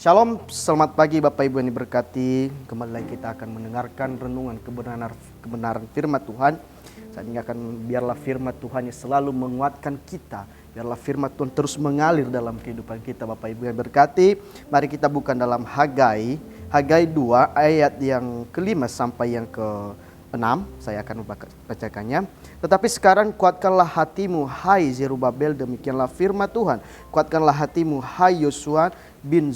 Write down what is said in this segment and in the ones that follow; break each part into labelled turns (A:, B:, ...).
A: Shalom, selamat pagi Bapak Ibu yang diberkati. Kembali lagi kita akan mendengarkan renungan kebenaran firman Tuhan. Saat ini biarlah firman Tuhan yang selalu menguatkan kita. Biarlah firman Tuhan terus mengalir dalam kehidupan kita Bapak Ibu yang berkati. Mari kita buka dalam Hagai 2 ayat yang ke-5 sampai yang ke-6. Saya akan membacakannya. Tetapi sekarang kuatkanlah hatimu hai Zerubabel, demikianlah firman Tuhan. Kuatkanlah hatimu hai Yosua bin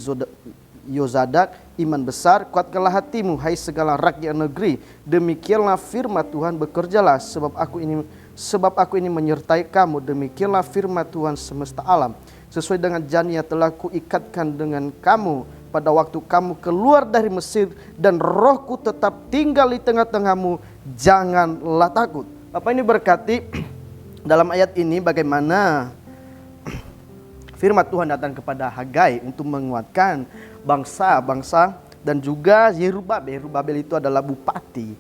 A: Yozadak, iman besar. Kuatkanlah hatimu hai segala rakyat negeri, demikianlah firman Tuhan. Bekerjalah sebab aku ini menyertai kamu, demikianlah firman Tuhan semesta alam. Sesuai dengan janji yang telah kuikatkan dengan kamu pada waktu kamu keluar dari Mesir, dan rohku tetap tinggal di tengah-tengahmu, janganlah takut. Bapak ini berkati dalam ayat ini bagaimana firman Tuhan datang kepada Hagai untuk menguatkan bangsa-bangsa dan juga Zerubabel. Zerubabel itu adalah bupati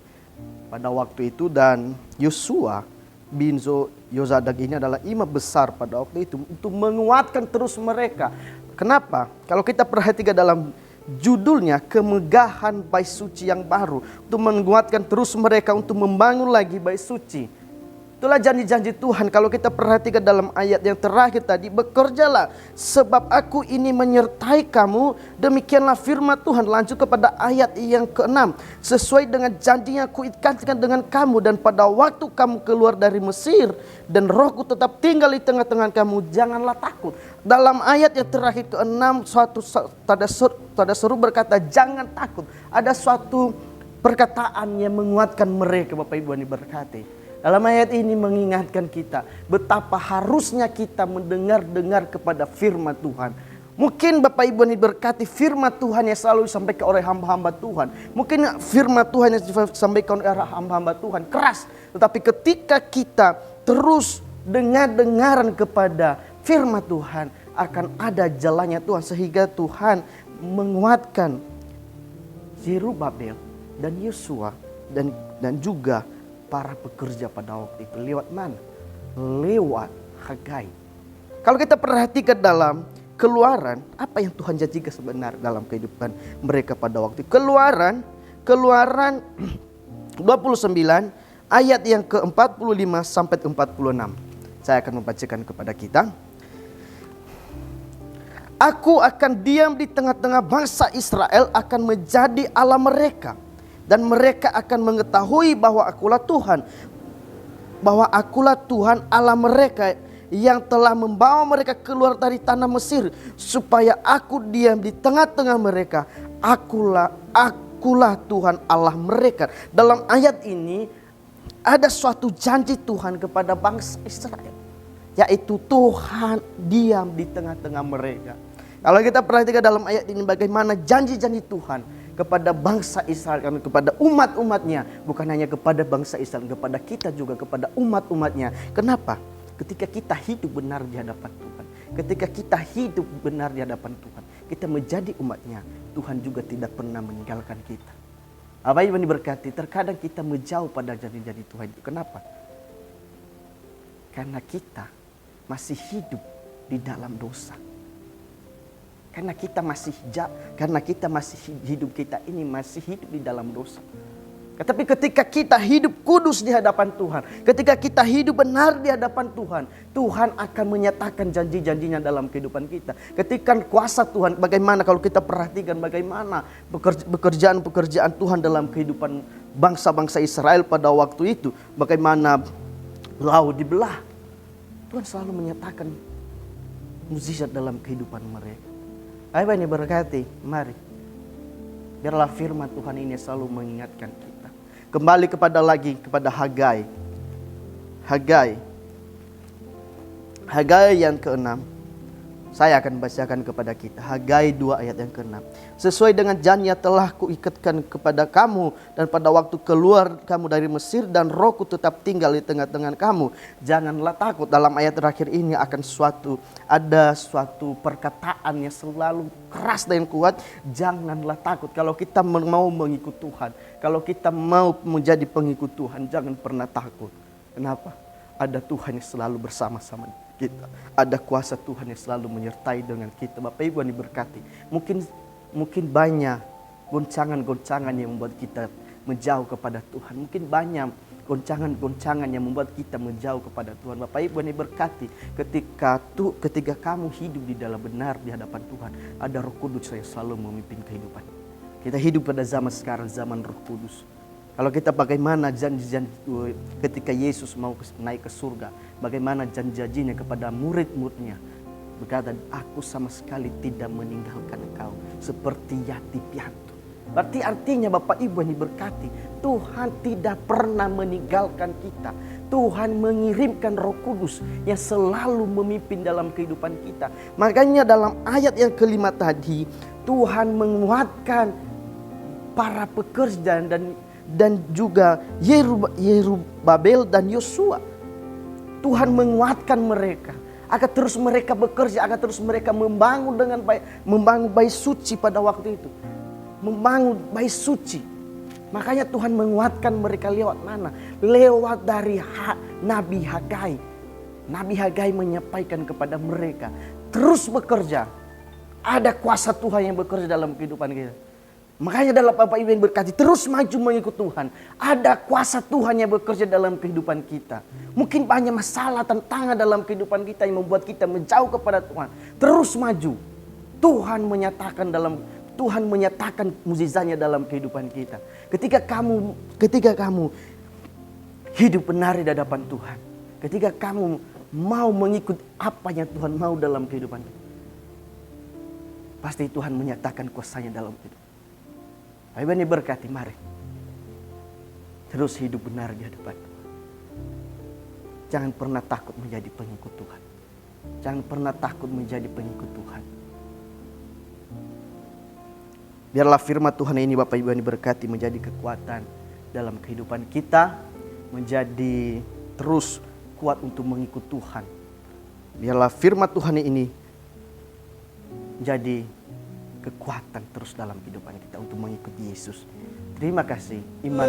A: pada waktu itu, dan Yosua bin Yozadak ini adalah imam besar pada waktu itu untuk menguatkan terus mereka. Kenapa? Kalau kita perhatikan dalam judulnya, kemegahan bait suci yang baru, untuk menguatkan terus mereka untuk membangun lagi bait suci. Itulah janji-janji Tuhan. Kalau kita perhatikan dalam ayat yang terakhir tadi, bekerjalah sebab aku ini menyertai kamu, demikianlah firman Tuhan. Lanjut kepada ayat yang ke-6, sesuai dengan janji yang kuikatkan dengan kamu, dan pada waktu kamu keluar dari Mesir, dan rohku tetap tinggal di tengah-tengah kamu, janganlah takut. Dalam ayat yang terakhir ke-6, tanda seru berkata jangan takut. Ada suatu perkataan yang menguatkan mereka Bapak Ibu yang diberkati. Dalam ayat ini mengingatkan kita betapa harusnya kita mendengar kepada firman Tuhan. Mungkin Bapak Ibu ini berkati firman Tuhan yang selalu disampaikan oleh hamba-hamba Tuhan. Mungkin firman Tuhan yang disampaikan oleh hamba-hamba Tuhan keras. Tetapi ketika kita terus dengar-dengaran kepada firman Tuhan, akan ada jalannya Tuhan. Sehingga Tuhan menguatkan Zerubabel dan Yosua dan juga para pekerja pada waktu itu. Lewat mana? Lewat Hagai. Kalau kita perhatikan dalam Keluaran, apa yang Tuhan janjikan sebenarnya dalam kehidupan mereka pada waktu itu. Keluaran 29 ayat yang ke-45 sampai 46. Saya akan membacakan kepada kita. Aku akan diam di tengah-tengah bangsa Israel, akan menjadi Allah mereka. Dan mereka akan mengetahui bahwa akulah Tuhan Allah mereka, yang telah membawa mereka keluar dari tanah Mesir, supaya aku diam di tengah-tengah mereka. Akulah Tuhan Allah mereka. Dalam ayat ini ada suatu janji Tuhan kepada bangsa Israel, yaitu Tuhan diam di tengah-tengah mereka. Kalau kita perhatikan dalam ayat ini bagaimana janji-janji Tuhan kepada bangsa Israel, kepada umat-umatnya. Bukan hanya kepada bangsa Israel, kepada kita juga, kepada umat-umatnya. Kenapa? Ketika kita hidup benar di hadapan Tuhan, ketika kita hidup benar di hadapan Tuhan, kita menjadi umatnya, Tuhan juga tidak pernah meninggalkan kita. Apa yang diberkati, terkadang kita menjauh pada janji-janji Tuhan itu. Kenapa? Karena kita masih hidup di dalam dosa. Karena kita masih hidup kita ini masih hidup di dalam dosa. Tetapi ketika kita hidup kudus di hadapan Tuhan, ketika kita hidup benar di hadapan Tuhan, Tuhan akan menyatakan janji-janjinya dalam kehidupan kita. Ketika kuasa Tuhan, bagaimana kalau kita perhatikan bagaimana pekerjaan Tuhan dalam kehidupan bangsa-bangsa Israel pada waktu itu. Bagaimana laut dibelah. Tuhan selalu menyatakan mukjizat dalam kehidupan mereka. Ayo ini berkati, mari. Biarlah firman Tuhan ini selalu mengingatkan kita. Kembali kepada Hagai. Hagai yang ke-6. Saya akan bacakan kepada kita. Hagai 2 ayat yang ke-6. Sesuai dengan janji yang telah kuikatkan kepada kamu, dan pada waktu keluar kamu dari Mesir, dan rohku tetap tinggal di tengah-tengah kamu, janganlah takut. Dalam ayat terakhir ini ada suatu perkataan yang selalu keras dan kuat. Janganlah takut. Kalau kita mau mengikut Tuhan, kalau kita mau menjadi pengikut Tuhan, jangan pernah takut. Kenapa? Ada Tuhan yang selalu bersama-sama kita. Ada kuasa Tuhan yang selalu menyertai dengan kita. Bapak Ibu yang diberkati. Mungkin Mungkin banyak goncangan-goncangan yang membuat kita menjauh kepada Tuhan. Mungkin banyak goncangan-goncangan yang membuat kita menjauh kepada Tuhan. Bapak Ibu yang berkati, ketika kamu hidup di dalam benar di hadapan Tuhan, ada Roh Kudus yang selalu memimpin kehidupan. Kita hidup pada zaman sekarang, zaman Roh Kudus. Kalau kita bagaimana janji-janji ketika Yesus mau naik ke surga, bagaimana janji-janjinya kepada murid-muridnya, berkata, aku sama sekali tidak meninggalkan engkau seperti yatim piatu. Berarti artinya Bapak Ibu yang diberkati, Tuhan tidak pernah meninggalkan kita. Tuhan mengirimkan Roh Kudus yang selalu memimpin dalam kehidupan kita. Makanya dalam ayat yang kelima tadi, Tuhan menguatkan para pekerja dan juga Yerubabel dan Yosua. Tuhan menguatkan mereka agar terus mereka bekerja, agar terus mereka membangun dengan baik, membangun bait suci pada waktu itu. Membangun bait suci. Makanya Tuhan menguatkan mereka lewat mana? Lewat dari Nabi Hagai. Nabi Hagai menyampaikan kepada mereka, terus bekerja. Ada kuasa Tuhan yang bekerja dalam kehidupan kita. Makanya dalam Bapak Ibu yang berkati, terus maju mengikut Tuhan. Ada kuasa Tuhan yang bekerja dalam kehidupan kita. Mungkin banyak masalah, tantangan dalam kehidupan kita yang membuat kita menjauh kepada Tuhan. Terus maju. Tuhan menyatakan mukjizatnya dalam kehidupan kita. Ketika kamu hidup benar di hadapan Tuhan. Ketika kamu mau mengikut apa yang Tuhan mau dalam kehidupan kita. Pasti Tuhan menyatakan kuasanya dalam hidup. Bapak Ibu berkati, mari terus hidup benar di hadapan Tuhan. Jangan pernah takut menjadi pengikut Tuhan. Jangan pernah takut menjadi pengikut Tuhan. Biarlah firman Tuhan ini Bapak Ibu yang diberkati menjadi kekuatan dalam kehidupan kita. Menjadi terus kuat untuk mengikut Tuhan. Biarlah firman Tuhan ini menjadi kekuatan terus dalam kehidupan kita untuk mengikuti Yesus. Terima kasih. Iman.